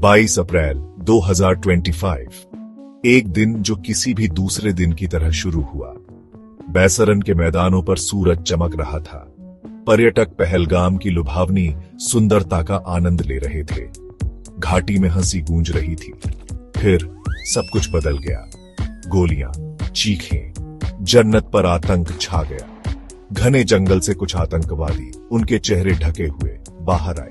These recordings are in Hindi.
22 अप्रैल 2025। एक दिन जो किसी भी दूसरे दिन की तरह शुरू हुआ। बैसरन के मैदानों पर सूरज चमक रहा था। पर्यटक पहलगाम की लुभावनी सुंदरता का आनंद ले रहे थे। घाटी में हंसी गूंज रही थी। फिर सब कुछ बदल गया। गोलियां, चीखें, जन्नत पर आतंक छा गया। घने जंगल से कुछ आतंकवादी, उनके चेहरे ढके हुए, बाहर आए।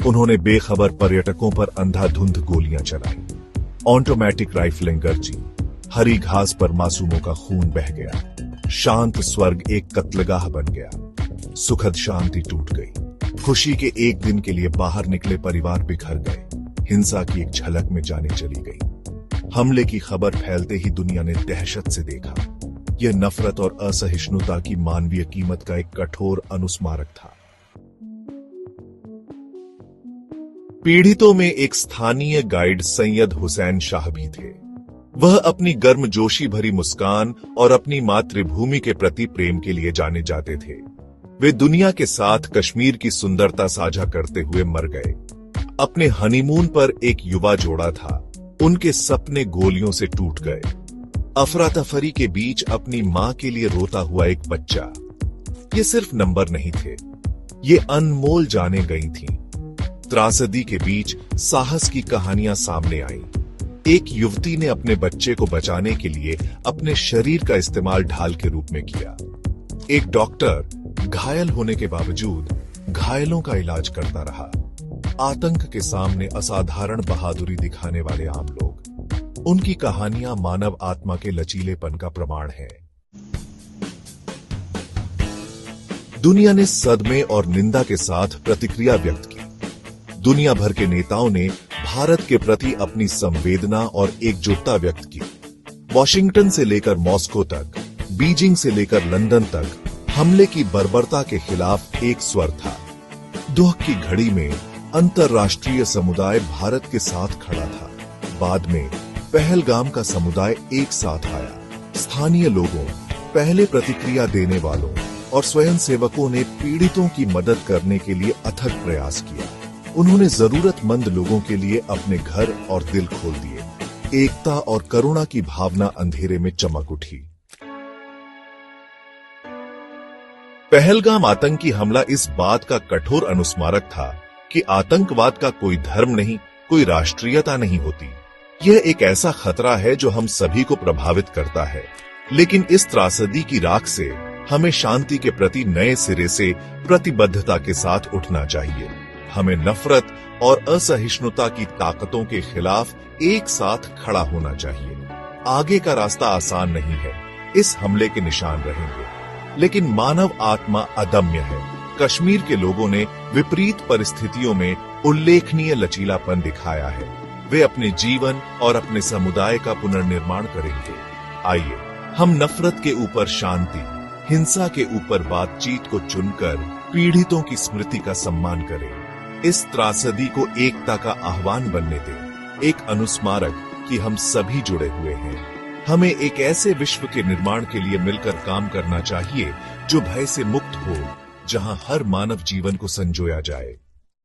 उन्होंने बेखबर पर्यटकों पर अंधाधुंध गोलियां चलाई। ऑटोमेटिक राइफलें गरजी। हरी घास पर मासूमों का खून बह गया। शांत स्वर्ग एक कत्लगाह बन गया। सुखद शांति टूट गई। खुशी के एक दिन के लिए बाहर निकले परिवार बिखर गए। हिंसा की एक झलक में जाने चली गई। हमले की खबर फैलते ही दुनिया ने दहशत से देखा। यह नफरत और असहिष्णुता की मानवीय कीमत का एक कठोर अनुस्मारक था। पीड़ितों में एक स्थानीय गाइड सैयद हुसैन शाह भी थे। वह अपनी गर्मजोशी भरी मुस्कान और अपनी मातृभूमि के प्रति प्रेम के लिए जाने जाते थे। वे दुनिया के साथ कश्मीर की सुंदरता साझा करते हुए मर गए। अपने हनीमून पर एक युवा जोड़ा था। उनके सपने गोलियों से टूट गए। अफरा तफरी के बीच अपनी मां के लिए रोता हुआ एक बच्चा। ये सिर्फ नंबर नहीं थे, ये अनमोल जाने गई थीं। त्रासदी के बीच साहस की कहानियां सामने आईं। एक युवती ने अपने बच्चे को बचाने के लिए अपने शरीर का इस्तेमाल ढाल के रूप में किया। एक डॉक्टर घायल होने के बावजूद घायलों का इलाज करता रहा। आतंक के सामने असाधारण बहादुरी दिखाने वाले आम लोग। उनकी कहानियां मानव आत्मा के लचीलेपन का प्रमाण है। दुनिया ने सदमे और निंदा के साथ प्रतिक्रिया व्यक्त की। दुनिया भर के नेताओं ने भारत के प्रति अपनी संवेदना और एकजुटता व्यक्त की। वॉशिंगटन से लेकर मॉस्को तक, बीजिंग से लेकर लंदन तक हमले की बर्बरता के खिलाफ एक स्वर था। दुख की घड़ी में अंतर्राष्ट्रीय समुदाय भारत के साथ खड़ा था। बाद में पहलगाम का समुदाय एक साथ आया। स्थानीय लोगों, पहले प्रतिक्रिया देने वालों और स्वयंसेवकों ने पीड़ितों की मदद करने के लिए अथक प्रयास किया। उन्होंने जरूरतमंद लोगों के लिए अपने घर और दिल खोल दिए। एकता और करुणा की भावना अंधेरे में चमक उठी। पहलगाम आतंकी हमला इस बात का कठोर अनुस्मारक था कि आतंकवाद का कोई धर्म नहीं, कोई राष्ट्रीयता नहीं होती। यह एक ऐसा खतरा है जो हम सभी को प्रभावित करता है। लेकिन इस त्रासदी की राख से हमें शांति के प्रति नए सिरे से प्रतिबद्धता के साथ उठना चाहिए। हमें नफरत और असहिष्णुता की ताकतों के खिलाफ एक साथ खड़ा होना चाहिए। आगे का रास्ता आसान नहीं है, इस हमले के निशान रहेंगे, लेकिन मानव आत्मा अदम्य है। कश्मीर के लोगों ने विपरीत परिस्थितियों में उल्लेखनीय लचीलापन दिखाया है। वे अपने जीवन और अपने समुदाय का पुनर्निर्माण करेंगे। आइए हम नफरत के ऊपर शांति, हिंसा के ऊपर बातचीत को चुनकर पीड़ितों की स्मृति का सम्मान करें। इस त्रासदी को एकता का आह्वान बनने दें, एक अनुस्मारक कि हम सभी जुड़े हुए हैं। हमें एक ऐसे विश्व के निर्माण के लिए मिलकर काम करना चाहिए जो भय से मुक्त हो, जहां हर मानव जीवन को संजोया जाए।